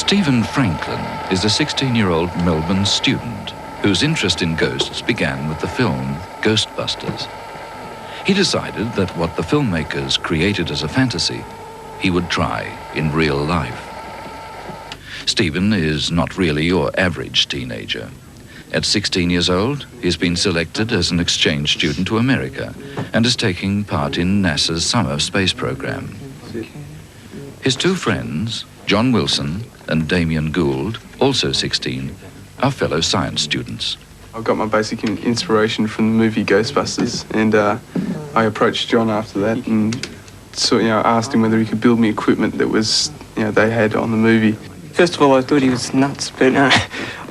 Stephen Franklin is a 16-year-old Melbourne student whose interest in ghosts began with the film Ghostbusters. He decided that what the filmmakers created as a fantasy, he would try in real life. Stephen is not really your average teenager. At 16 years old, he's been selected as an exchange student to America and is taking part in NASA's summer space program. His two friends, John Wilson and Damien Gould, also 16, are fellow science students. I got my basic inspiration from the movie Ghostbusters, and I approached John after that and asked him whether he could build me equipment that was, they had on the movie. First of all, I thought he was nuts, but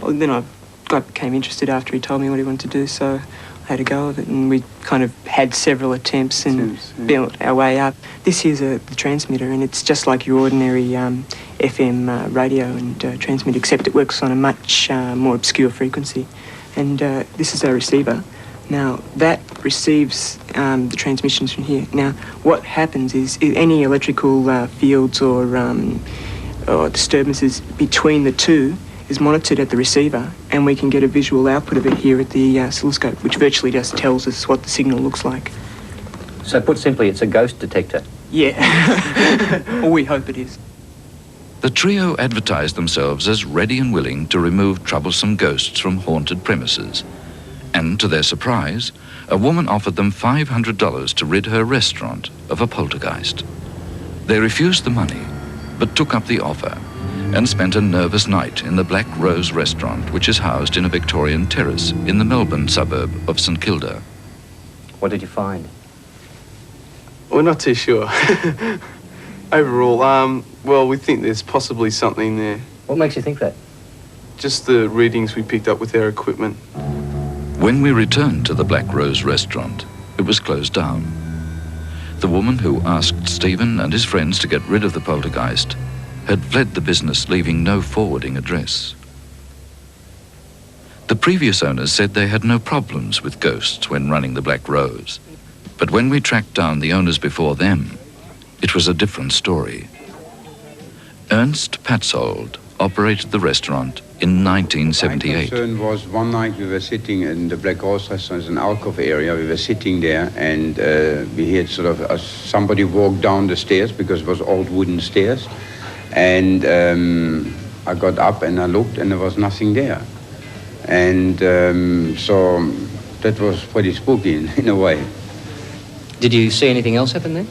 then I became interested after he told me what he wanted to do, so I had a go of it, and we kind of had several attempts and built our way up. This here's the transmitter, and it's just like your ordinary FM radio and transmitter, except it works on a much more obscure frequency. And this is our receiver. Now, that receives the transmissions from here. Now, what happens is any electrical fields or disturbances between the two is monitored at the receiver, and we can get a visual output of it here at the oscilloscope, which virtually just tells us what the signal looks like. So put simply, it's a ghost detector? Yeah, or we hope it is. The trio advertised themselves as ready and willing to remove troublesome ghosts from haunted premises. And to their surprise, a woman offered them $500 to rid her restaurant of a poltergeist. They refused the money, but took up the offer and spent a nervous night in the Black Rose restaurant, which is housed in a Victorian terrace in the Melbourne suburb of St Kilda. What did you find? We're not too sure. Overall, well, we think there's possibly something there. What makes you think that? Just the readings we picked up with our equipment. When we returned to the Black Rose restaurant, it was closed down. The woman who asked Stephen and his friends to get rid of the poltergeist had fled the business, leaving no forwarding address. The previous owners said they had no problems with ghosts when running the Black Rose. But when we tracked down the owners before them, it was a different story. Ernst Patzold operated the restaurant in 1978. My concern was one night we were sitting in the Black Rose restaurant, an alcove area. We were sitting there, and we heard sort of somebody walk down the stairs, because it was old wooden stairs. And I got up and I looked, and there was nothing there. And so that was pretty spooky in a way. Did you see anything else happen there?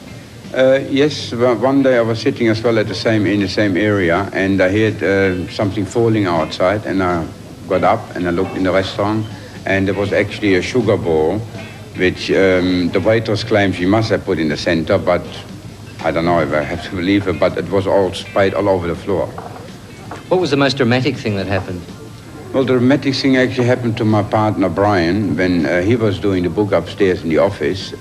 Yes, one day I was sitting as well in the same area, and I heard something falling outside, and I got up and I looked in the restaurant, and there was actually a sugar bowl, which the waitress claimed she must have put in the center, but I don't know if I have to believe her, but it was all sprayed all over the floor. What was the most dramatic thing that happened? Well, the dramatic thing actually happened to my partner Brian when he was doing the book upstairs in the office,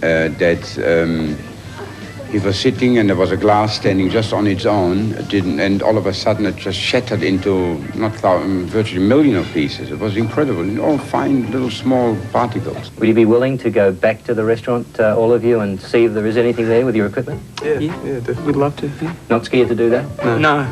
he was sitting and there was a glass standing just on its own. And all of a sudden it just shattered into virtually a million of pieces. It was incredible, all fine little small particles. Would you be willing to go back to the restaurant, all of you, and see if there is anything there with your equipment? Yeah, definitely. We'd love to. Yeah. Not scared to do that? No.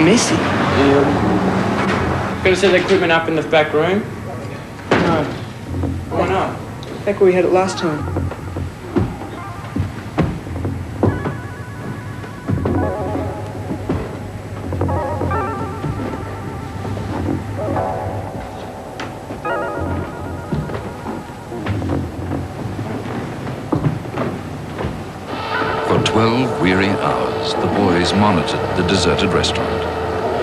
Messy. Gonna set the equipment up in the back room? No. Why not? Back where we had it last time. For 12 weary hours, the boys monitored the deserted restaurant.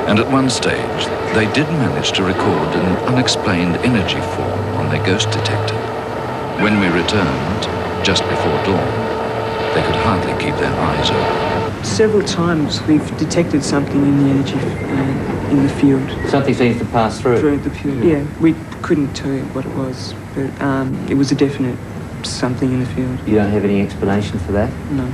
And at one stage, they did manage to record an unexplained energy form on their ghost detector. When we returned, just before dawn. They could hardly keep their eyes open. Several times we've detected something in the energy in the field. Something seems to pass through. Through the field, yeah. We couldn't tell you what it was, but it was a definite something in the field. You don't have any explanation for that? No.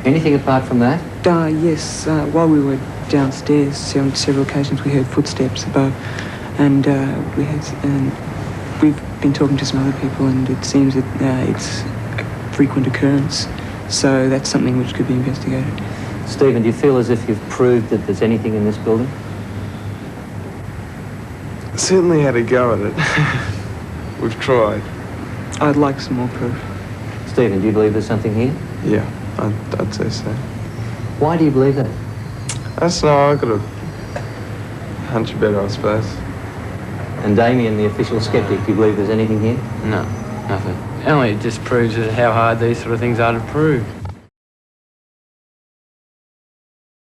Anything apart from that? Yes, while we were downstairs, on several occasions we heard footsteps above, and we've been talking to some other people, and it seems that it's a frequent occurrence, so that's something which could be investigated. Stephen, do you feel as if you've proved that there's anything in this building? Certainly had a go at it. We've tried. I'd like some more proof. Stephen, do you believe there's something here? Yeah, I'd say so. Why do you believe that? I don't know, I've got a hunch better, I suppose. And Damien, the official skeptic, do you believe there's anything here? No, nothing. Only it just proves how hard these sort of things are to prove.